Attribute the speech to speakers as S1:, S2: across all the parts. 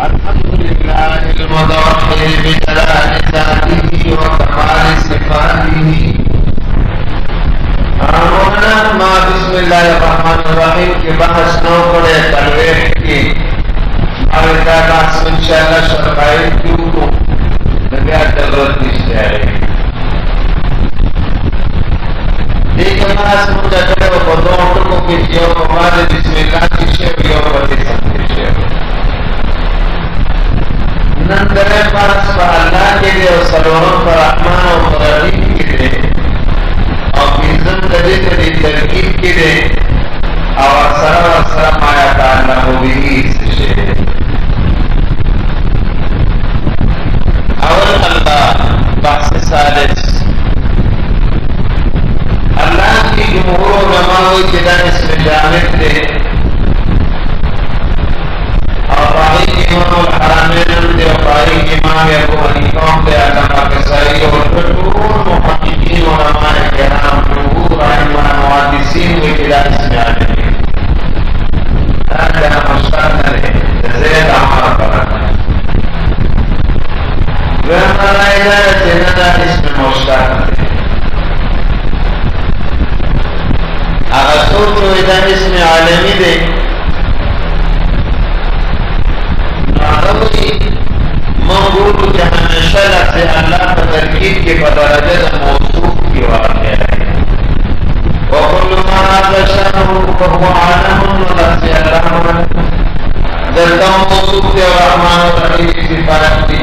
S1: अल्हम्दुलिल्लाहिल मुतवक्किल बिजलाल ज़ातिही व कमाल सिफ़ातिही। मौलाना बिस्मिल्लाहिर्रहमानिर्रहीम के बहस नौ पड़े तलवेह की इंशाअल्लाह सरकारी क्यों नबिया जरूरत नहीं लेकिन आज मुझे करे वो दोनों को जो हमारे बिस्मिल्लाह की शेव यो बते सकते शेव नंदरे पास अल्लाह के लिए और सलोरों पर रहमान और रहीम के लिए और बिज़म दे दे तरकीब के लिए और सलाम आया ताला हो भी से अवल अल्लाह बासे सालिस अल्लाह की जमहूर उलमा जिला इसमें जामिल थे और बाकी इमाम हरामैन थे और बाकी इमाम अबू हनीफा थे अल्लामा कसाई और जमहूर मुहद्दिसीन उलमा किराम जमहूर अइम्मा मुहद्दिसीन वे जिला इसमें आते हैं अल्लाह मुस्तक़बिल है ज़ैद हमारा पता वे हमारा इधर जिन्ना इसमें मुस्तक़बिल अगर सोचो इधर इसमें आलमी दे मौजूद के हमेशा से अल्लाह का तरकीब के बदरजत मौसूफ की बात है मौसूफ के रहमान और सिफात की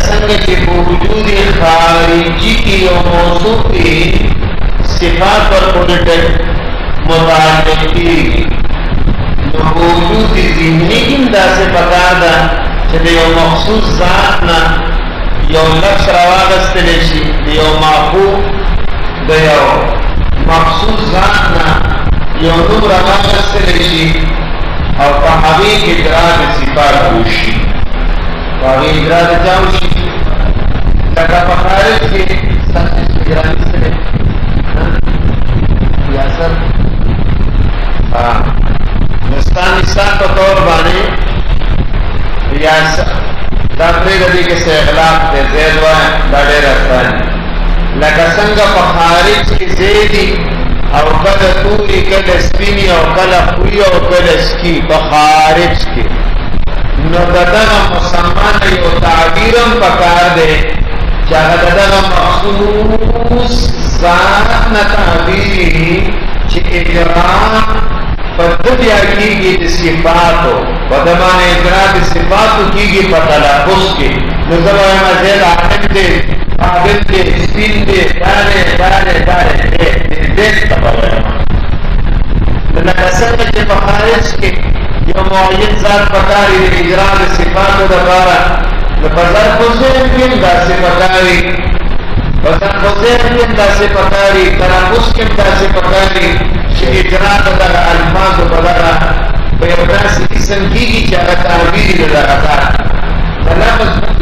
S1: संग के वजूद खारिजी की और मौसूफ की सिफात पर मुताल्लिक़ थी वजूद ज़िहनी किंदा से पकादा चले यो मखसूस ज़ात ना यो लक्ष्य रवागस्त लेशी यो माफूक दयो मखसूस ज़ात ना यो नूर रवागस्त लेशी और पहावी के इजराद सिफात होशी पहावी इजराद जाऊशी लगा पखारिज के संस्कृत इजराद से या सर निस्तान का तौर बाने या दाखिल गदी के से इखलाक दे ज़ेदवा बड़े रफ्तानी लगा संग पखारिज की ज़ेदी और कल तूरी कल स्पिनी और कल खुई और कल इसकी पखारिज की नददगा मुसम्मान यो ताबीरम पकार दे चाहे ददगा मखसूस ज़ात न ताबीरी चे इजराम पद्धतिया की सिफात हो बदमाने इजरात सिफात की पतलाफुज की नजर मजेद आखिर दे आदिल दे स्पिन दे दाने दाने दाने दे तबाह लकसर के बखारिज के जो मुअय्यन ज़ात पकारी इजरात सिफात दबारा बज़र खुज़ैन के दासे पकारी बज़र खुज़ैन के दासे पकारी तराफुज के दासे पकारी इजरात दगा अल्फाज बदला बेवरास किस्म की चारा ताबीर लगाता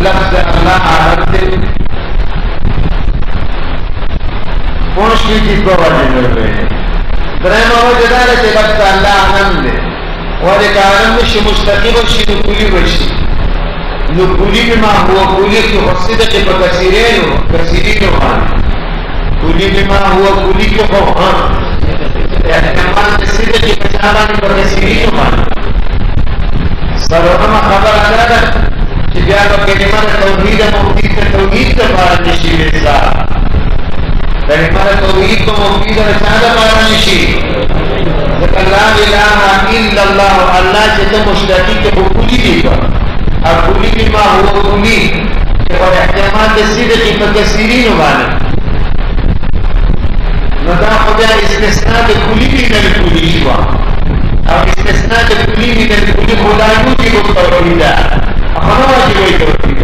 S1: लफ्ज़ अल्लाह आदते पहुंचने की गवाही दे ब्रह्म हो जदार के लफ्ज़ अल्लाह आनंद और एक आनंद से मुस्तक़िल और शिनुकुली वशी नुकुली में माँ हुआ कुली की हस्सिद के कसीरीन हो कुली में माँ हुआ कुली के हो हाँ एहतमाल सीधे की पहचान पर सीरीन मान सरोनमा खबर आकर कि क्या कलिमा तौहीद के बारे में शिवेसा कलिमा तौहीद को मौजूद रचाना बारे में शी ला इलाहा इल्लल्लाह अल्लाह से तो मुश्तकी के बुकुली देगा अब कुली की माँ हुआ कुली के और एहतमाल सीधे की पर सीरीन माने नदा खुदा इस्तिस्ना के कुली भी नहीं कुली हुआ अब इस्तिस्ना के कुली भी नहीं कुली खुदायू की वो तौहीद हमारा की वही तौहीद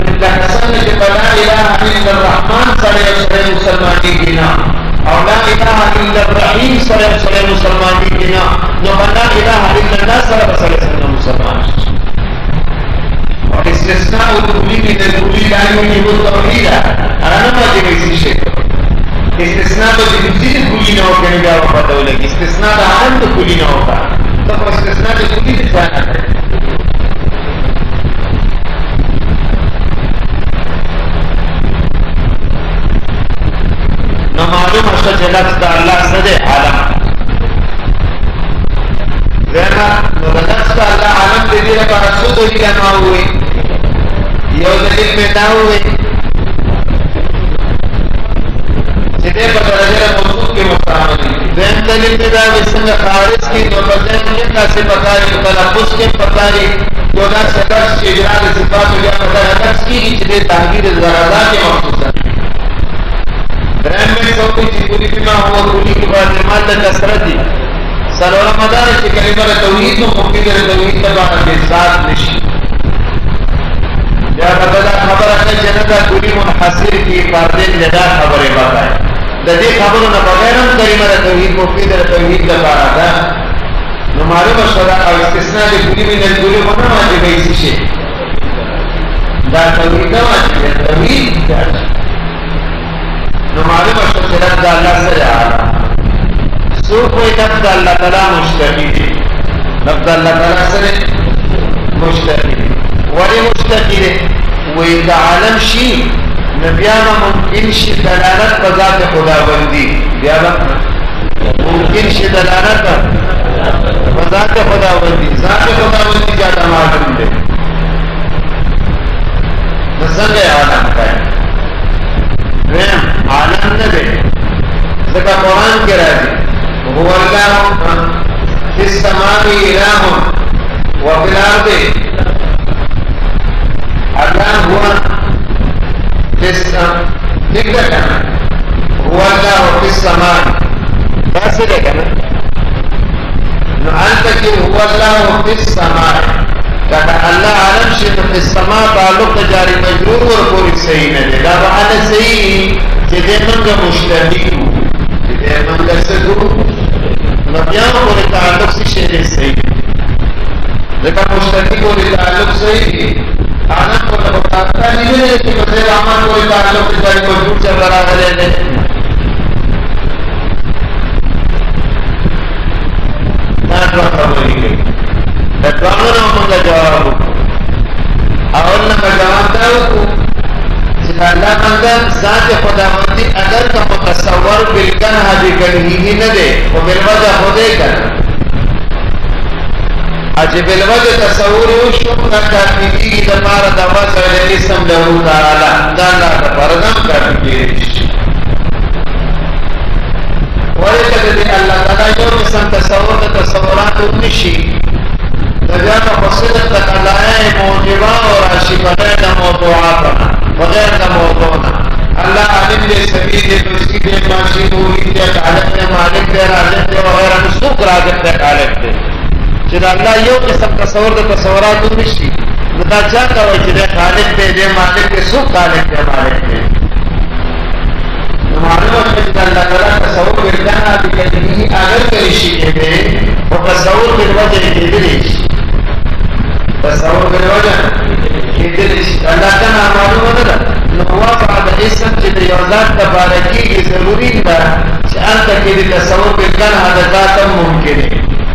S1: अल्लाह कसम के बला इलाहा इल्लल्लाह सरे मुसलमानी की ना और ला इलाहा इल्लल्लाह सरे मुसलमानी की ना नो ला इलाहा इल्लल्लाह सरे मुसलमान और इस्तिस्ना वो कुली भी नहीं कुली लायू की वो तौहीद अना की वैसी शेख استثناء به ځینې کلی نه وکړي بیا به پته ولګي استثناء د عالم د کلی نه وکړه ته خو استثناء د کلی د ځای نه کوې نو معلومه شوه چې لفظ د الله څه دی عالم زینا نو د لفظ د الله عالم د دې لپاره څو دلیله ما ووایي یو دلیل مې دا ووایي چې دې په درجه موصوف کې مستعمل دي دویم دلیل مې دا وایي څنګه خارج کې نو په ځین کې داسې پکاري تلفظ کې پکاري یو داسې لفظ چې اجرا د صفاتو یا په دغه لفظ کېږي چې د تحقیر درجات کې مخصوصه درم میں سوچی چی کلی بما ہوا کلی کی بات ایمان دا کسرت دی سلورہ مدار چی کلمہ توحید و ممکن توحید تبانا کے ساتھ نشی یا بدلا خبر اکل جنتا کلی منحصر کی فاردین جدا خبر باتائے دا دی خبرنا بغیرم کلمہ توحید ممکن توحید تبانا دا نمارو مشورہ او استثناء دی کلی من الکلی منا ماجی بیسی شے دا توحید دا ماجی توحید دا نو معلومه شو چې لفظ د الله سره عالم څوک وایي لفظ د الله تعالی مشتقي دی لفظ د الله تعالی سره مشتقي دی ولې مشتقي دی وایي د عالم شي نو بیا به ممکن شي دلالت په ذات خداوندي بیا به ممکن شي دلالت په ذات خداوندي ذات خداوندي زیاده معلوم دی نو څنګه عالم کوي ویم عالم نده ذکر قرآن کے راضی هو اللہ فی السماء الہ وفی الارض اللہ ہوا فی هو اللہ فی السماء کیسے دیکھا نا نو انتا کی هو اللہ فی السماء کہتا اللہ عالم شد فی السماء تعلق جاری مجرور اور پوری صحیح نہ دے دا بحال صحیح کہ دے منگا مشتہی ہو کہ دے منگا سکو نبیان پوری تعلق سی شہر صحیح لیکن مشتہی پوری تعلق صحیح عالم پوری بطاقتا نہیں ہے کہ بزیر آمان پوری تعلق جاری مجرور چل رہا ہے لے نا دوان خبری گئی دعوانا منگا جواب اول نمبر جواب داوکو چیز اللہ منگا ذات خداوندی اگر کا متصور بالکنہ بکنہی ہی ندے وہ بالوجہ خودے کر اجی بالوجہ تصوری ہو شکر کرنی کی دمارا دواز علیہ اسم لہو تعالی دانا کا پردم کرنی کی ولیکت دی اللہ تعالی جو قسم تصور تصورات اتنشی دجانا فصلت تقلائے موجبہ اور عشی بغیر موضوعاتنا بغیر موضوعنا اللہ علم دے سبیل دے دوسری دے ماشی مولی دے قالب دے مالک دے راجب دے وغیرہ نسوک راجب دے قالب دے چیز اللہ یو قسم تصور دے تصورات نشی نتا چاہتا ہوئی چیز خالق دے مالک دے سوک خالق دے مالک دے معلوم ہے کہ اللہ تعالیٰ تصور بالکنا بکنی اگر کرشی کے دے وہ تصور بالوجہ کے دلیش تصور بالوجہ کی دلیش اللہ تعالیٰ معلوم ہوتا نقوہ بعد اسم چیز یوزاد تبارکی کی ضروری دا چانتا کی دی تصور بالکنا حدثاتا ممکن ہے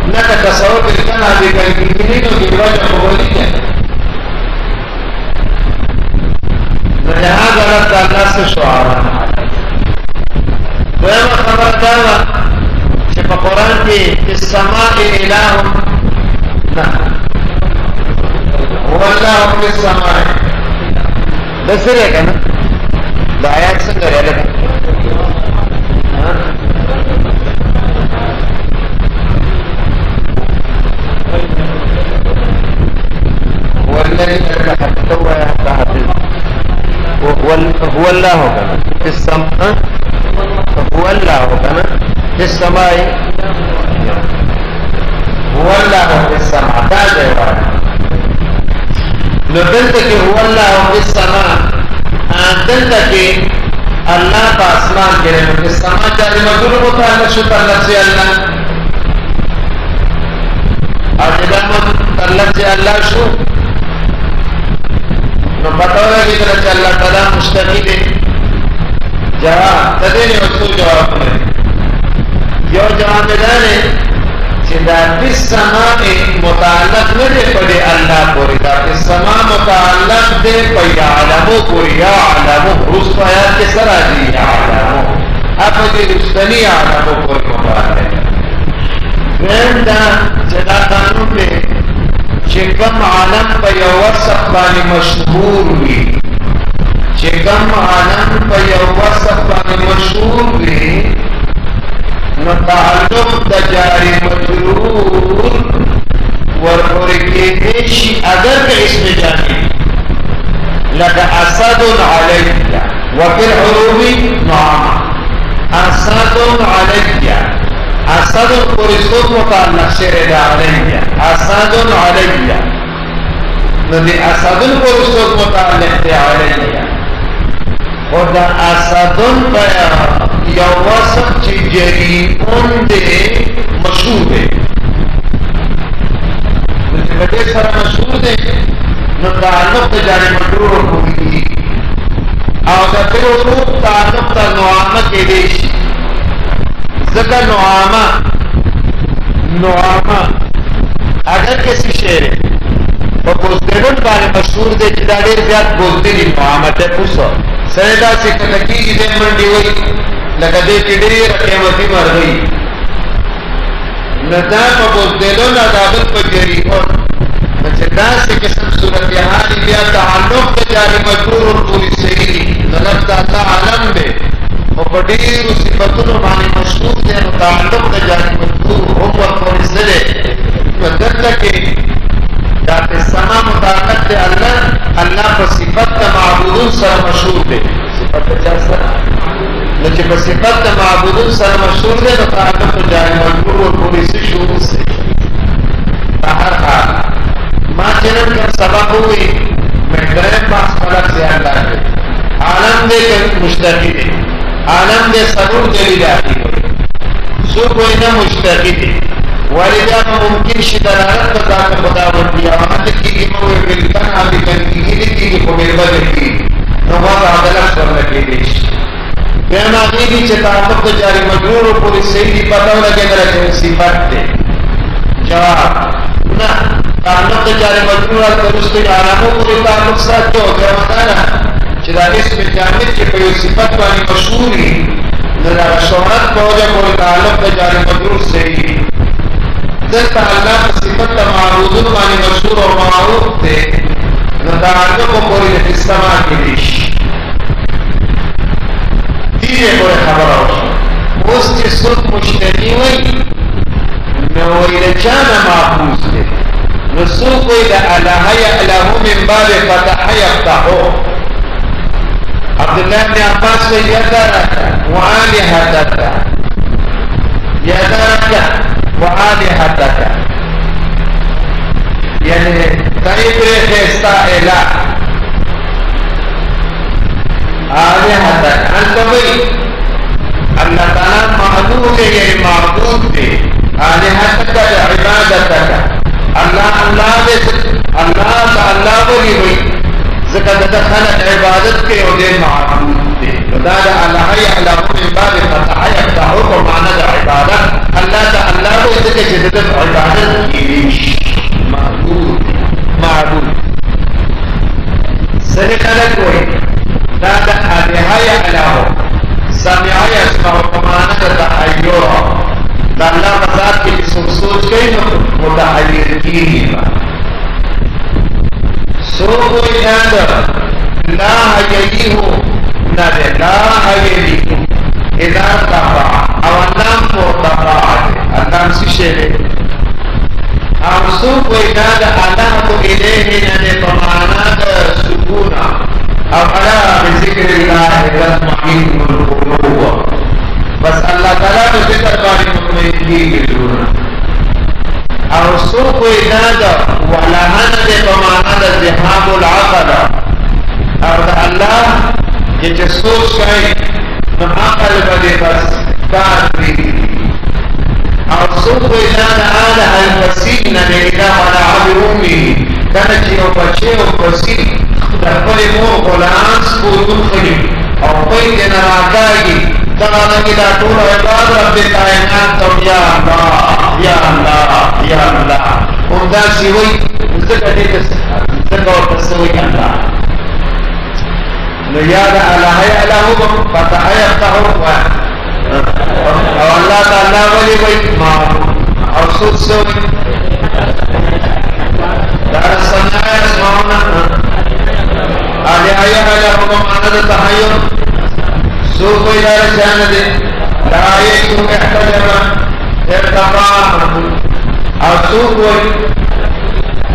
S1: نکا تصور بالکنا بکنی نو بالوجہ قبولی ہے لہذا اللہ سے شعارا دویمه خبر دا وه چې په قرآن کې فی السماء الہ نه هو الله فی السماء دا څه دی که نه دا آیات څنګه دی هلکه هو الذي حتى هو حافظ هو الله فی السماء هو الله كما في السماء هو الله في السماء دا جواب نو دلته کې هو الله في السماء دلته کې الله په اسمان کې نو په سما چې مذکور متعلق شو پر لفظ الله اجدا متعلق چې الله شو نو پتاوله کې چې الله تعالی مستقیم دی जवाब तदेने उसको जवाब में यो जवाब दाने चिदा फिस समा मुताल्लक न दे पड़े अल्लाह पूरी दा फिस समा मुताल्लक दे पया आलमो पूरी या आलमो उस पाया के सरा जी या आलमो अब मुझे रुस्तनी आलमो पूरी मुताल्लक वेंदा चिदा कानून में चिकम आलम पया वसफ बानी मशहूर हुई चिकम आलम पया वसफ बानी मशहूर हुई मुताल्लुक तजारी मजरूर और के देशी अगर के इसमें जाने लगा असदुन अलैया वफिल उरूबी नामा असदुन अलैया असदुन पुरिसुत मुताल्लक शेर अलैया असदुन अलैया नदी असदुन पुरिसुत मुताल्लक अलैया और असदुन पया या वसफ चीजेरी उनदे मशहूर है बड़े सारा मशहूर है न ताल्लुक तजारी मजरूर होगी और फिर वो ताल्लुक ता नुआमा के देश जका नुआमा अगर किसी शेर वो बुजदिलन बारे मशहूर दे जिदारे ज्यादा बुजदिल नुआमा ते पूछो सरेदा से कनकी इधे मंडी हुई लकदे टिडरी रकेमती मर गई नदा बुजदिलो नदाबत पजरी और नचदा से किस्म सूरत हाल लिया ताल्लुक तजारी मजरूर और पूरी सही नलक ताला आलम दे और बड़ी सिफतों माने मशहूर दे ताल्लुक तजारी मजरूर हम और पूरी सरे मदद के जाते समा मुताल्लक दे अल्लाह पर सिफत का माबूदुन सर मशहूर दे सिफत जैसा लेकिन पर सिफत का माबूदुन सर मशहूर दे तो ताल्लुक तजारी मजरूर और पूरी से शुरू से बाहर हाल माँ जन्म का सबब हुई मैं गए पास फलक से अल्लाह के आलम दे कर मुश्तकी दे आलम दे सरूर जली जाती हो सो कोई ना मुश्तकी दे वालिदा में मुमकिन शिदरारत बता कर खुदा दिया वहां तक की वो बिल्कुल आदि की को मेरे बदल की नवा अदलत कर रखे देश बेमा की चेतावनी को जारी मजरूर और पूरी सही पता लगे तरह सिफत दे जवाब ना ताल्लुक जारी मजरूर और दुरुस्त आलमों को ताल्लुक साथ जो क्या बताना चिदा इसमें जामिद के कोई सिफत वाली मशहूरी जरा शोहरत पहुंचे कोई ताल्लुक जारी मजरूर से ही जब अल्लाह की सिफत का मारूद वाली मशहूर और मारूफ थे नदारों को कोई इस्तेमाल की दिश धीरे कोई खबर हो उसकी सुर्ख मुश्तरी हुई न वो इल्जाम माफूज थे रसूल को अल्लाह यअलहु मिन बाब फतह यफ्तहु अब्दुल्लाह इब्न अब्बास को यदरका वआलिहतका यदरका वआलिहतका यानी करीब रेखा इला आलिहतक अंतबई अल्लाह ताला माबूद है ये माबूद है आलिहतका इबादतका अल्लाह बोली हुई ज़िक्र दखल इबादत के उदे माबूद थे खुदा अल्लाह यअलहु मिन बाब फतह यफ्तहु को माना द इबादत अल्लाह को इसके जिद्दत इबादत की माबूद सही खलक कोई दादा अल्लाह यअलहु समिअ यस्मअ को माना द तहय्युर अल्लाह मज़ात की सोच गई मुतहय्यर की सो कोई ला यही हो न ला यही हो इधर तफा अवन्नाम को तफा अल्लाह से अब सो कोई अल्लाह को इलेही न पमाना सुकूना अब अला बिज़िक्रिल्लाह तत्मइन्नुल क़ुलूब बस अल्लाह ताला को जिक्र बारी मुतमईन की जरूरत और सो कोई नादा वलाहन दे बमाना द ज़िहाबुल अक़ल और अल्लाह ये जो सोच गए न अक़ल बदे बस काफी और सो कोई नादा आला अल फसीन ने इला वाला अबरूमी kana ci o baceo così da quale mo volans को दुखली और कोई दिन राकागी तबालगी दा टूल इबाद रब कायनात तो या अल्लाह उनका शिवई ज़िक्र ज़िक्र तस्वी अल्लाह न याद अल्लाह को पता है अफ्ताह हुआ और अल्लाह ताला वाली वही माँ और सुध से दार सन्नाया स्माउना आले आया को मानद तहायो सो कोई दार जान दे दाये को कहता इर्तकाम और सो कोई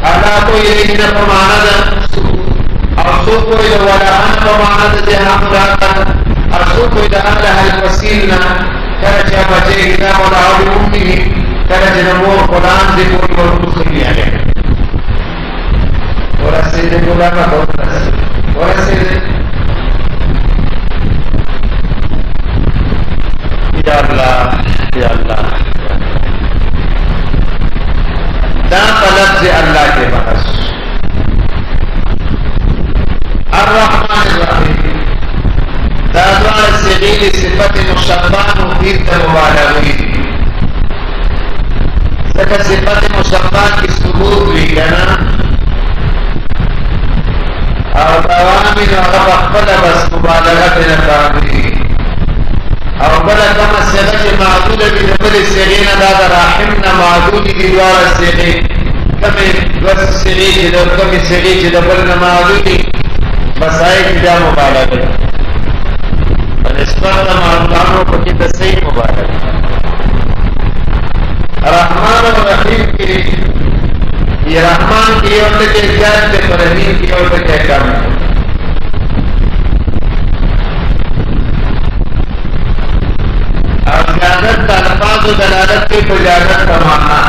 S1: अल्लाह को ये न मानद और सो कोई वाला अन मानद दे हम जाता और सो कोई दार है वसीलना करजा बचे गिरा वाला और उम्मी करजा नमो कुरान से कोई और कुछ नहीं आ गया और ऐसे दे बोला ना बहुत और ऐसे या अल्लाह दा तलब से अल्लाह के बहस अर्रहमान अर्रहीम दादवार से गीली सिफत मुशब्बाह मुफीद का मुबालगी सका सिफत मुशब्बाह की सुबूत भी करना और दवामिन और अखबल बस मुबालगत नकामी और बला कमा सेगत मादूद भी नबल सेगीना दादा राहिमना मादूद की द्वारा सेगी कमी बस सेगी जिधर कमी सेगी जिधर बल मादूदी बसाई जिधा मुबालगत और इस पर मालूमानों को की तस्वीर मुबालगत रहमान और रहीम की ये रहमान की ओर के ज्ञान से रहीम की ओर के काम और ज्यादत का अल्फाज और दलालत की बुझादत का माना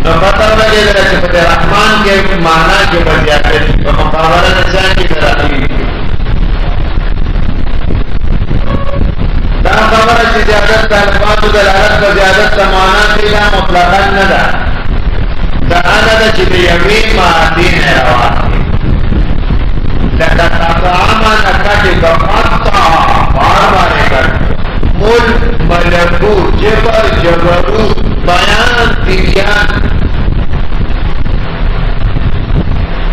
S1: तो पता लगेगा कि रहमान के माना के बजाय तो मुकाबला नजान की तरह दा खबर है ज्यादत का अल्फाज और दलालत का ज्यादत का माना दिला मुतलकन न दा दाना दा चिते यमीन मादीन है रवानी लगा तामा नकाटे बफाता बार कर मुल मलकू जबर जबरू बयान तिबियान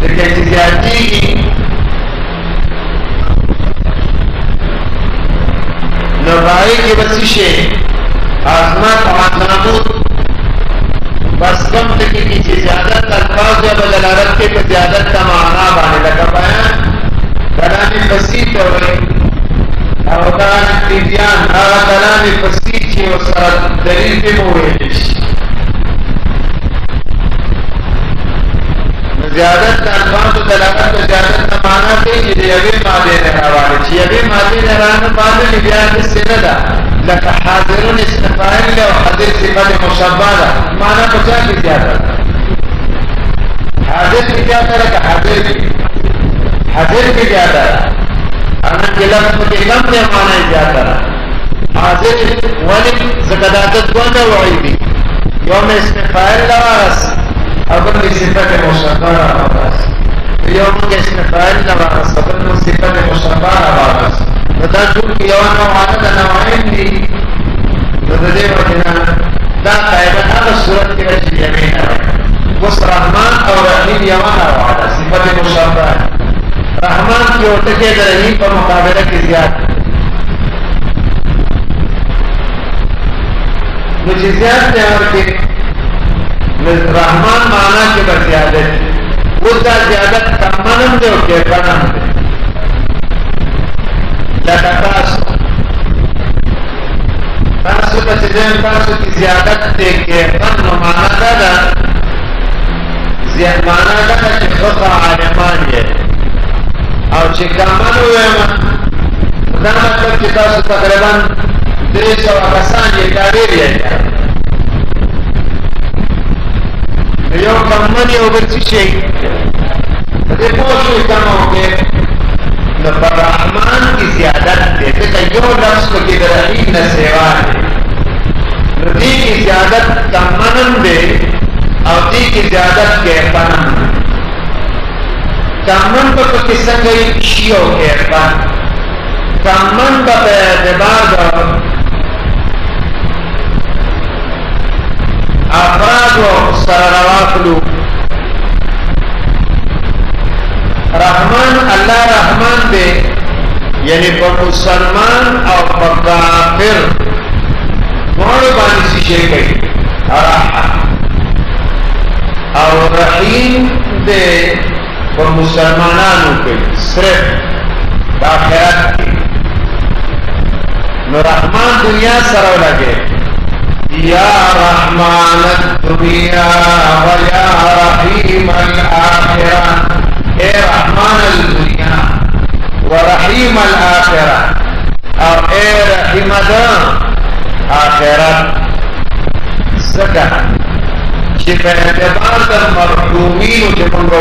S1: देखिए जियाती नवाई की बसिशे आजमत आजमत बस कम तकी की ज्यादा अल्फाज या दलालत के तो ज्यादा का माना बाने लगा बयान कलामी बसीत और कलाम तिबियान कलाम बसीत की और दलील पे मोए ज्यादा अल्फाज और दलालत तो ज्यादा का माना थे कि ये मादे रहवाले ये भी मादे रहने बाद बयान से न दा लका हाजिरुन इस्तिफाइल له हाजिर सिफत मुशब्बाह माना बचा की ज्यादा हाजिर की ज्यादा है हाजिर की ज्यादा अन के लफ्ज के कम में माना ज्यादा हाजिर वाली ज़कात वाला वाइदी यौम इस्तिफाइल लवास अबन सिफत मुशब्बाह लवास यौम के इस्तिफाइल लवास अबन सिफत मुशब्बाह लवास बता चुक यौन वाला नवाइन दी तो दे वजना दा कायदा हर सूरत के जमीन है उस रहमान और रहीम यवाना वाला सिफत मुशब्बाह रहमान की ओर के रहीम पर मुकाबला की ज्यादा मुझे ज्यादा और के रहमान माना के बज्यादत वो ज्यादा तमन्नम दे के बनम तासु का सिजन तासु की ज़्यादत देखे फन माना दादा माना दादा कि खुदा आलमान है और चिकामन हुए ना मतलब कि तासु तकरीबन 300 आसान ये काबिल है यो कम्मनी ओवर चीज़ देखो शो कमा होके रहमान की ज्यादत देते यो लफ्ज की तरह न सेवा है नदी की ज्यादत तमन्नम दे और दी की ज्यादत के पनम कमन पर किसंग शियो कहता कमन पर एतबार अफराद व सरवाकलू रहमान अल्लाह रहमान दे यानी पर मुसलमान और पर काफिर मोड़ बानी शीशे गई और रहीम दे पर मुसलमानों के सिर्फ आखिरत की न रहमान दुनिया सरव लगे या रहमान दुनिया व या रहीम अल आखिरा ए रहमान दुनिया व रहीम अल आखिरा और ए रहीम आखिरत सका कि बेएतबार द मरहूमीन जमंगो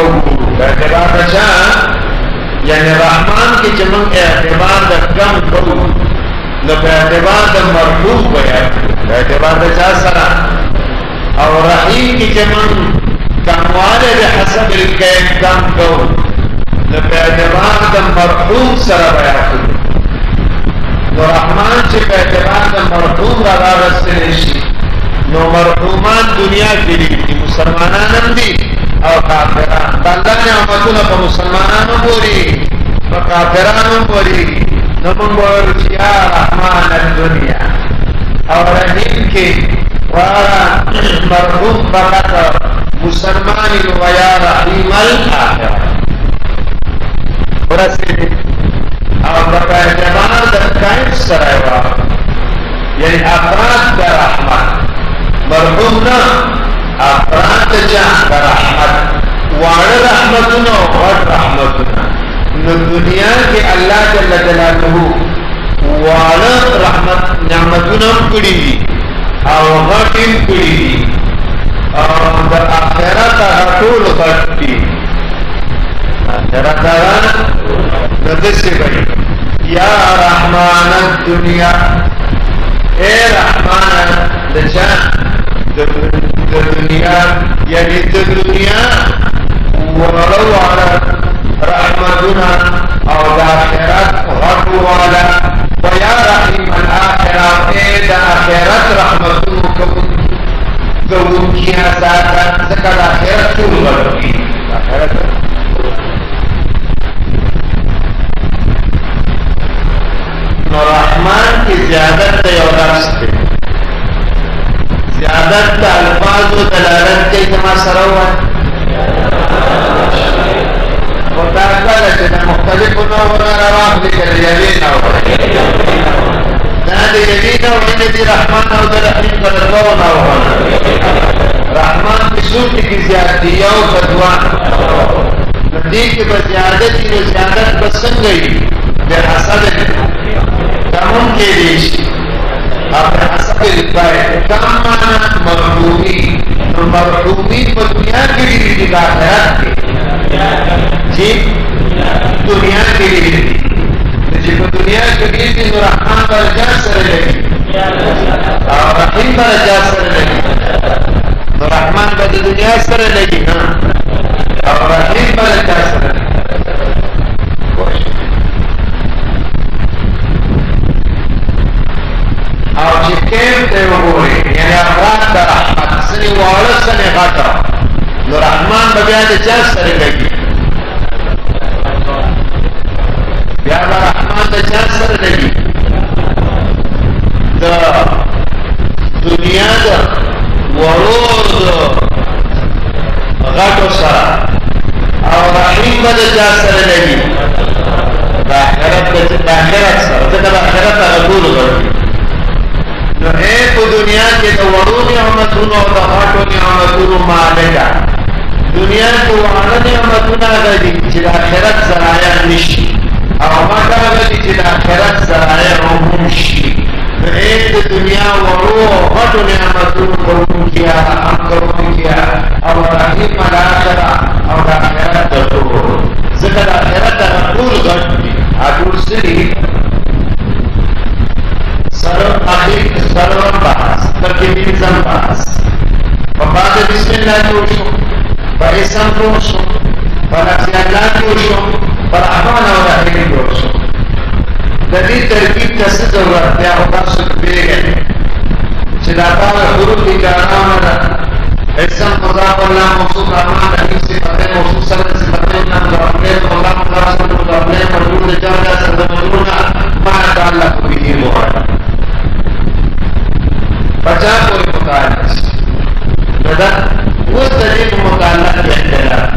S1: बेएतबार द यानी रहमान के जमंग एतबार द कम गो न बेएतबार द मरहूम बेएतबार द सरा और रहीम की जमंग कमवाले बहसब कैफ कम गो न बेएतबार द मरहूम सरा बयान तो रहमान से बेएतबार द मरहूम रवा रस्ते नो मरहूमान दुनिया के लिए मुसलमानान दी और काफिरान अल्लाह ने अमतुना पर मुसलमानान बोली पर काफिरान बोली नमंगोर या रहमान दुनिया और रहीम के वाला मरहूम फकत मुसलमान व या रहीम अल आखिरा और बेएतबार द कैफ सरावा यानी अफराद द रहमान मरहूम ना अफराद जान रहमत वाड़ रहमतुना और रहमतुना न दुनिया के अल्लाह जल्ल जलालहू वाड़ रहमत नियामतुना कुड़ी और गटीम कुड़ी और आखिरत रसूल गटी आखिरत नदसे बड़ी या रहमान दुनिया ए रहमान दजान दुनिया यानी दुनिया वलो वाला रहमतुना और आखिरत गट वाला वया रहीम अल आखिरा ए आखिरत रहमतुना कबूल किया जाता सकल आखिरत चूल गटी आखिरत रहमान की ज़्यादत और रास्ते ज़्यादत अल्फाज व दलालत के जमा सरवा मुताकल है मुख्तलिफ न होना रवाह लेकर यही ना हो ना दे यही ना होने दी रहमान और दलालीम पर दो ना होना रहमान की सूरत की ज़्यादतियों बदवान नदी की बज़्यादत की ज़्यादत बसन गई बेहसद कमों के लिए अपने हसब कम माना मरहूमी तो मरहूमी को दुनिया के लिए दिखा है जी दुनिया के लिए जिसको दुनिया के लिए तो रहमान पर जा सर लगी और रहीम पर जा सर लगी तो रहमान पर दुनिया सर लगी ना और रहीम पर जा सर लगी और जिकेम ते वो बोले यानी अफराद द रहमत सनी वाला सने घाटा नो रहमान बबिया दे जा सर लगी बिया रहमान दे जा सर लगी द दुनिया द वरोद घाटो सरा और रहीम बदे जा सर लगी आखिरत सर जब आखिरत रसूल गई तो एक दुनिया के तो वड़ू नियामतुन और दहाटो नियामतुन मालेगा दुनिया को वाला नियामतुन गई जिला आखिरत सराया निशी और माता गई जिला आखिरत सराया रोमुशी तो एक दुनिया वड़ू हटो नियामतुन करूं किया हम करूं किया और रहीम आखिरा और आखिरत तो जिला आखिरत रसूल गई आदुर से सर्व bahas terkini bahas pembaca bismillah dosu baisam dosu ولفظ الله جوړ شو پر احوان او رحیم جوړ شو د دې ترکیب ته څه ضرورت دی او تاسو پیژنئ چې دا ټول حروف دي کارونه ده اسم مضاف الله موصوف رحمان رحیم صفات موصوف سره صفات نام مضاف الله مضاف مضاف مجرور جار سره مجرور ما تعلق به مراد بچا کوئی متعلق ندا وہ دلیل متعلق اختلاف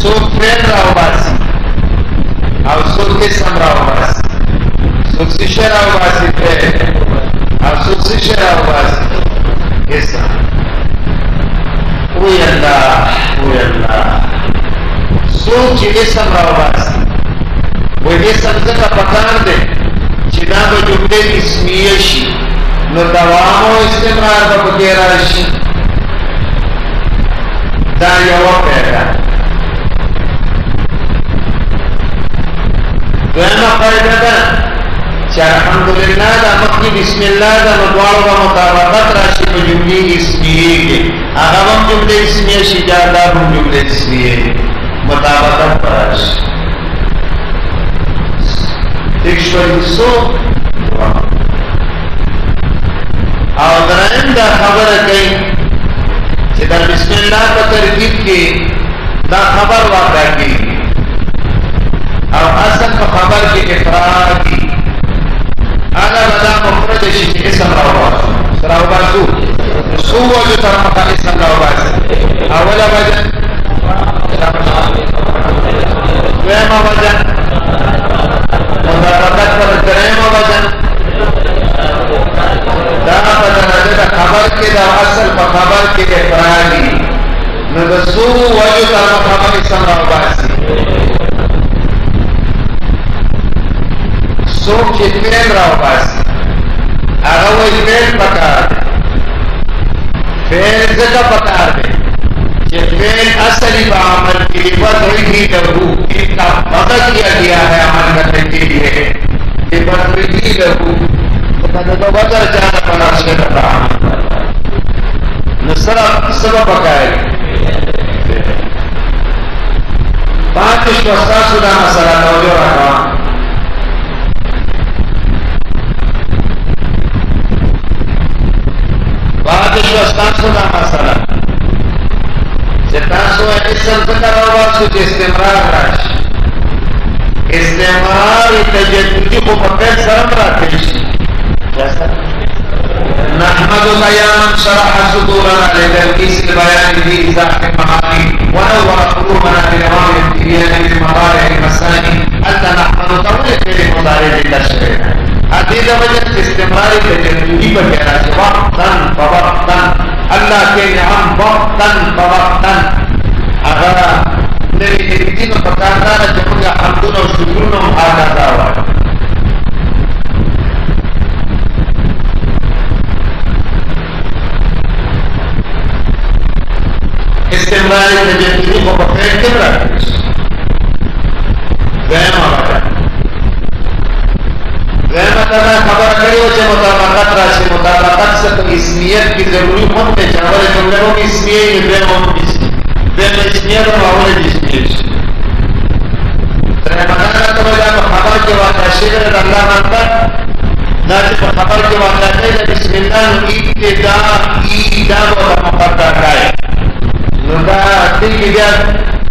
S1: سو فعل راو باسی او سو اسم راو باسی سو صفت راو باسی فعل او سو صفت راو باسی اسم اوی اللہ سو چی اسم راو باسی وہ اسم زکا پکار دے چی دا با جملے اسمیہ شی نو دوام و استمرار با بکیرہ شی دا یو پیدا دویمہ قائدہ دا چا الحمدللہ دا مخی بسم اللہ دا مدوارو با مطابقت راشی با جملی اسمیہ کے اغام جملے اسمیہ شی جادا با جملے اسمیہ مطابقت راشی تکشوری سو او درائم دا خبر کئی چې دا بسم الله په ترکیب کې دا خبر واقع کی او اصل په خبر کې افراد کی اگر دا مفرد شي چې اسم راوباسو سو وجه تر مخه اسم راوباسو اوله وجه دویمه وجه مطابقت پر دریمه وجه دا بدرجه دا خبر کې دا اصل په خبر کې افرادی نو د سو وجه تر خبر اسم راوباسي سو چې فعل راوباسي هغه وایي فعل پکار فعل ځکه پکار دی چې فعل اصلی په عمل کې بدوی لهو کا بدل کیا ہے عمل کرنے کے لیے بدوی لهو تو بدل جانا پڑا سے سبب پکائے پانچ وسطا سدا مسئلہ توجہ رکھا پانچ وسطا سدا مسئلہ جتاسو اسم ذکر واسو استمرار راش استمرار تجددی کو پکڑ سرم راکش جیسا نحمد بیان شرح صدورنا لترکیس البیان دی ازاح المعانی ونور قلوبنا لنوام التبیان للمضارع المسانی حتى نحمد طول فعل مضارع للتشريع حدیث وجد استمرار تجددی پر کہنا ہے وقتا فوقتا اللہ کے نعم وقتا فوقتا اگر نبی نبیتین پکاردانا جمعہ حمدون و شکرون و محاکاتا ہوا استمراری تجددی کو بخیر کم رکھتے ویمہ بکر ویمہ تنا خبر کریو چه مطابقت راشی مطابقت سے تو اسمیت کی ضروری ہوتے چاول جملے ہوں اسمیت کی ویمہ اسمیت اور معمول اسمیت رحمتانا تو بجا خبر کے واقع شکر اللہ مانتا ناچے خبر کے واقع ہے بسم اللہ ابتداء و مقدر کائے ندا دل کی بیا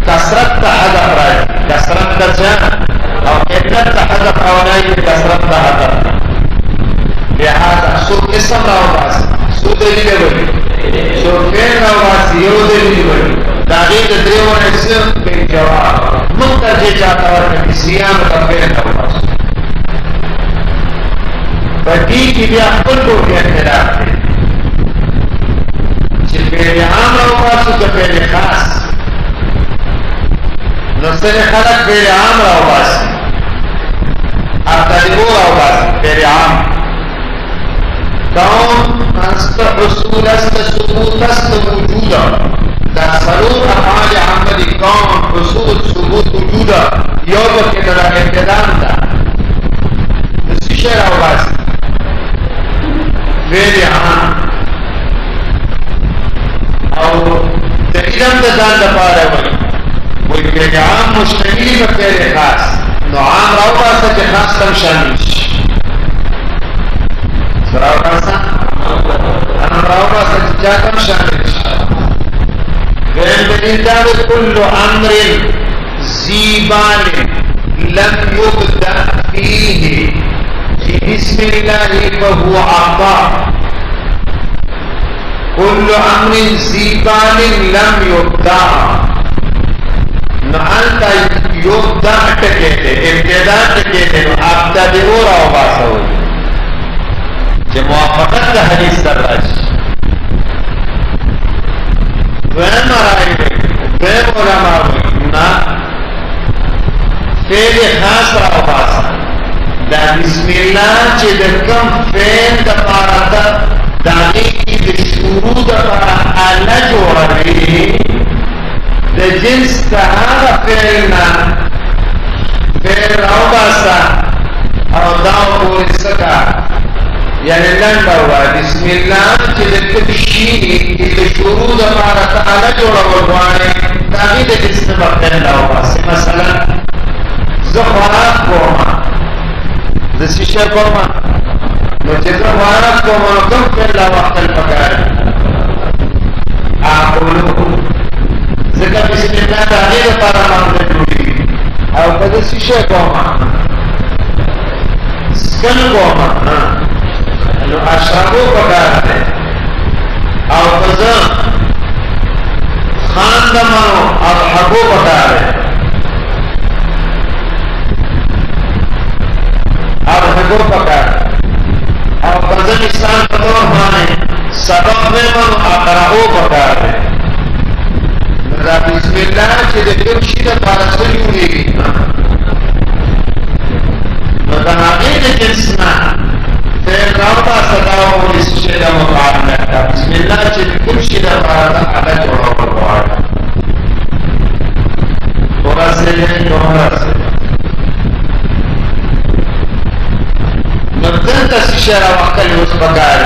S1: کسرت تا حضر رائے کسرت تا چاہ اور قدرت تا حضر آونائی کسرت تا حضر لہذا سو اسم راو باسی سو دلیل بڑی سو فین راو باسی یو دلیل بڑی داغید دریون اسم بین جواب منترجی چاہتا ورنکی سیام تا فین راو باسی بدی کی بیا خل کو بیا اختلاف دے چه فعل عام راو باسو چه فعل خاص نصر خلق فعل عام راو باسی ابتدئو راو باسی فعل عام کون است حصول است ثبوت است وجودا در سرور افعال عملی کون حصول ثبوت وجودا یوم که در ابتدام دا نسی شعر راو باسی فعل عام او د علم د ځان لپاره وایي فعل خاص نو عام راو باسه چې خاص تم شامل شي راو باسه عام راو باسه چې تم شامل شي فعل بالإنتاب كل أمر ذي بال لم يبدأ فيه بسم الله فهو عطاء كل أمر ذي بال لم يبدأ نعانت يبدأ تكيته ابتداء تكيته ابتدئ راو باسه جو موافقت حدیث در راج وهم رائے وهم علماء نا فعل خاص راو باسه دا بسم الله چې د کوم فعل د پاره د هغې د شروع د پاره آله جوړوي د جنس د هغه فعل نه فعل راوباسه او دا پورې څه یعنې لنډه ووایه بسم الله چې د کوم شي د شروع د پاره ته آله جوړول غواړې د هغې د جنس نه به فعل راوباسې مثلا زه خوراک کوم دسی شی کوما نو چې زه خوراک کوم نو کوم فعل لا وخت پکار اقولو ځکه بسم الله د هغې لپاره باندې جوړېږي او که دسی شی کوما سکن کوما نو اشربو پکار دی او که زه خاندمنو اضحکو پکار دی ارحبو پکار او قضل اسلام پتور مانے سبق میں من اقرعو پکار ہے نظر بسم اللہ چی دے کم شید پارسل یوری گی نظر آقید جنسنا فیر راوتا صداو اس شید مقابل ہے بسم اللہ چی دے کم شید پارسل علا جوڑا پروار تورا سے لیں جوڑا سے دلته شعر وکړي اوس پکار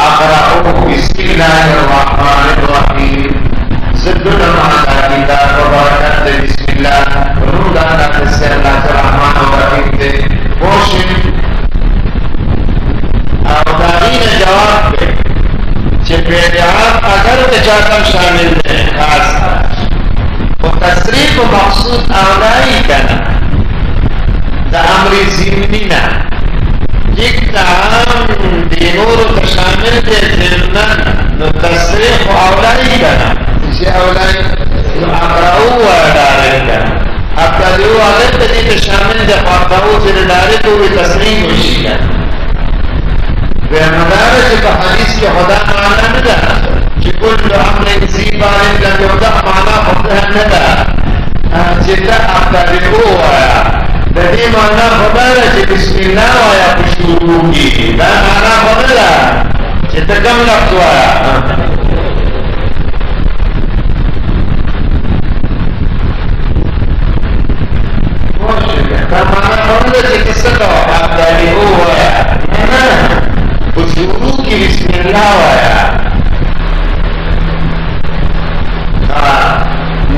S1: اقرأو بسم الله الرحمن الرحیم زدنا ما دا برکت بسم الله رودا د الله الرحمن الرحیم دې پوښین او داینه جواب دې چې پیدایات اگر د چاته شامل دي خاص او تصریف مقصود اولای کنه د امر زمینه ایک تعام دی نور تشامل دی ضمنن نو تصریح اولائی کنا اسی اولائی اقرأو و ادارت کنا ابتدیو آدت دی تشامل دی اقرأو تیر ادارت ہوئی تصریح ہوشی کنا بیرمدار چی پا حدیث کی خدا معنی ندا چی کل امر انسی بارن لن یودا معنی خدا ندا چی تا ابتدیو آیا دې معنا خدای چې بسم الله وایا په شروع کې دا معنا خدای چې ته کوم لفظ وایا دا معنا خدای چې څه کوي ابدالي وایا په شروع کې بسم الله وایا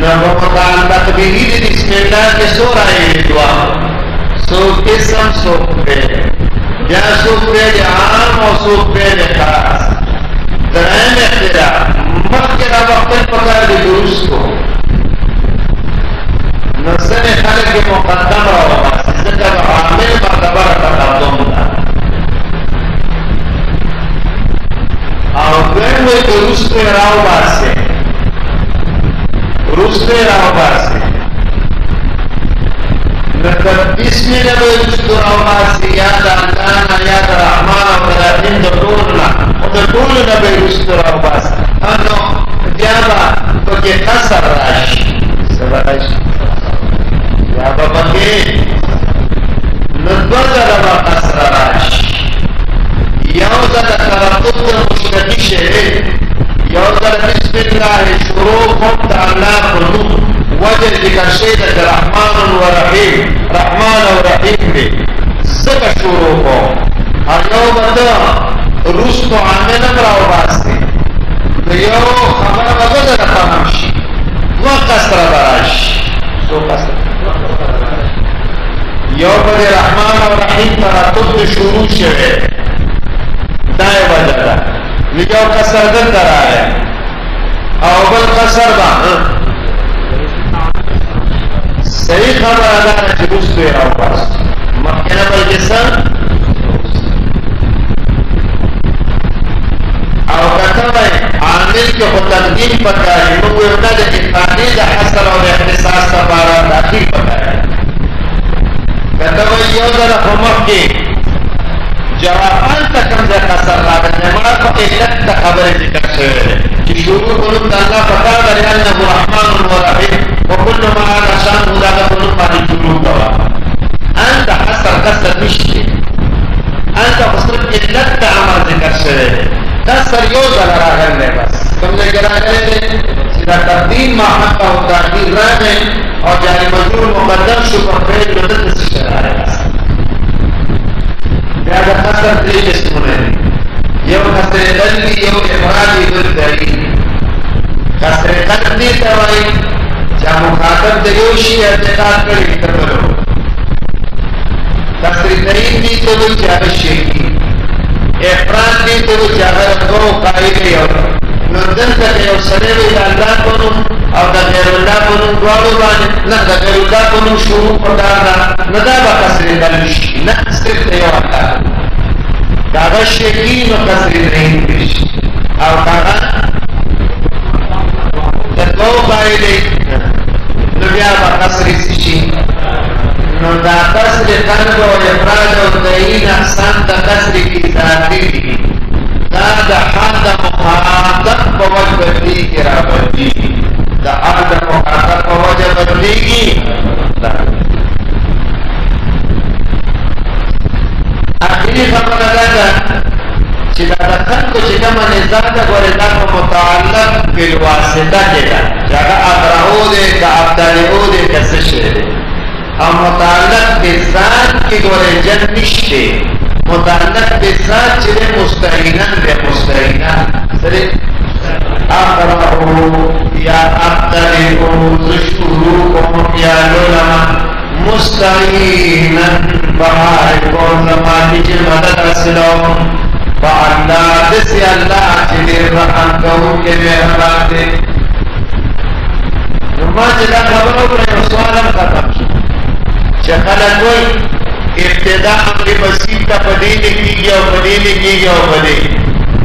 S1: نو په تعلق به دې بسم الله کې سورہ دعا سو قسم سو پیر یا سو پیر عام و سو پیر خاص درائم اختراع مخیر وقت پکار دی درست کو نظر خلق مقدم رو ذکر عامل مرتبہ تقدم دا او دویم وی درست راو باسے بسم الله ويذكر اواسي يا الله يا الرحمن والرحيم دولنا ودولنا بيذكر اواسي انه جابا توكي خسر راش سبراش يا بابا كي نبذل ما خسر راش يوزا ترتب مشتكي شيء يوزا بسم الله شروع قمت على قلوب وجد ذكر شيء رحمن ورحيم رحمن ورحيم دي زكا شروعه اليوم ده رسط عامل امرأ وباسي يو خبر بغضر فهمش وقصر براش سو قصر यो बदे रहमान और रहीम तरातुब शुरू शवे दाए वजह लियो कसर दरा है अवल कसर बा सही खबर अदा है जुस पे आओ बस मक्के बल जिसम और कहता है आमिल के को तकदीम पता है लोग उनका जो इफादी दा हसल और इख्तिसास का बारा दाखिल पता है कहता है यो जरा हमक के जवाबान तकम जा कसर लागत है मरा को इल्लत का खबर जिक्र है कि शुरू कुल अल्लाह पता करे अल्लाह रहमान व रहीम व कुल मा नशान हुदा का कुल पानी शुरू करा अंत हसर कसर मिश्ते अंत हसर इल्लत का अमल जिक्र है कसर यो जरा रहने बस तुमने जरा कहले सीधा तकदीम महत्ता होता है रहने और जाने मजबूर मुकद्दम शुक्र पे मदद से चला है याद कसर दे इसमें यो कसर दली यो इफरादी दुलदरी कसर कदनी तवाई जा मुखातब दयोशी एतकाद करी तबलो कसर दरी दी तो वो चाहे शेखी इफराद दी तो वो चाहे को कायदे और नंदन करे और सरे वे अल्लाह को और गैरुल्लाह को दुआओ बाने न गैरुल्लाह को शुरू पड़ाना न दा कसर दलिश न सिर्फ यो अल्लाह कागा शेखी न कसर नहीं पेश और कागा तको कायदे नबिया बा कसर सिशी न दा कसर कल्ब और इफराद और दईन अहसान दा कसर की जाती दा हादा मुखातब पवज बदली के राबती दा हादा मुखातब पवज बदली की आखिरी खबर लगा चिदा दखन को चिदा मने ज़ादा गोरेदा को मुताल्लक बिल वासिता केदा जगह अबराओ दे का अब्दालिओ दे कैसे शेर और मुताल्लक बिज़ात की गोरे जन्निशे मुताल्लक बिज़ात चिरे मुस्तईनन बे मुस्तईनन सरे अबराओ या अब्दालिओ ज़ुशुरू या लुलमा मुस्तईनन बहार को ज़मानी की मदद असलो अल्लाह से अल्लाह चिरे रहम कहूँ के मेहरबान थे नुमा जिला खबरों पर सवाल खत्म चखला कोई इब्तिदा अमरी मसीह का पदीने की गया बदे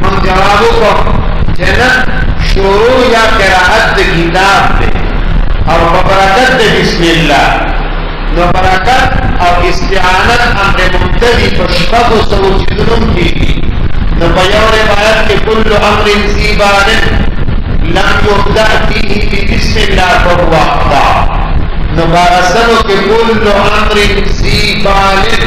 S1: हम जवाबों को जना शुरू या किराअत किताब दे और बरकत दे बिस्मिल्लाह न बरकत और इस्तिआनत अमरे मुब्तदी फशफक़ सऊजिदुम की न बयान रिवायत के कुल्लु अमरिन ज़ीबानिन लम युब्दा फीही बिस्मिल्लाह फहुवा अख़्ता न बारसनो के कुल्लु अमरिन ज़ीबानिन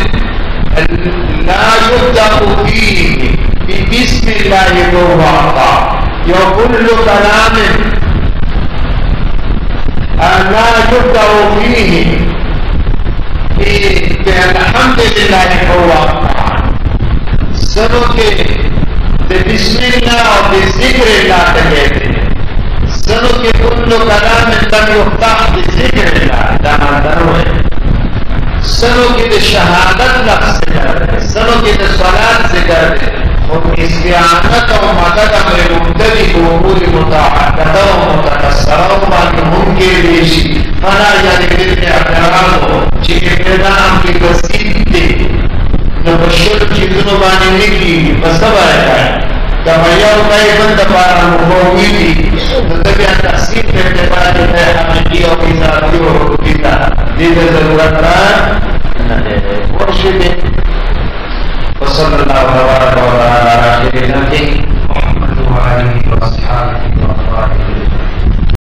S1: ला युब्दा फीही बिस्मिल्लाह फहुवा अख़्ता यो कुल्लु कलामिन ला युब्दा फीही अल्हम्दुलिल्लाह फहुवा अख़्ता सनो के बिस्मिल्लाह और बिज़िक्रिल्लाह कहते सनो के कुल्लु कलाम तम युफ्ताह बिज़िक्रिल्लाह दामदारो है सनो के शहादत लफ्ज़ से करते सनो के सलात से करते और इस्तिआनत और मदद अमर मुब्तदी को पूरी मुताअक्कद और मुतकस्सर बाकी मुमकिन देशी फला यानी बिल्कुल अकराम चिके पैदाम की वसीत दे नबशर चीज़ों बानी निकी बसब आया है कमाया उपाय बंद पारा मुकोवी थी तभी तहसील पे बात है हमें की और इजाज़त हो गया दीद ज़रूरत है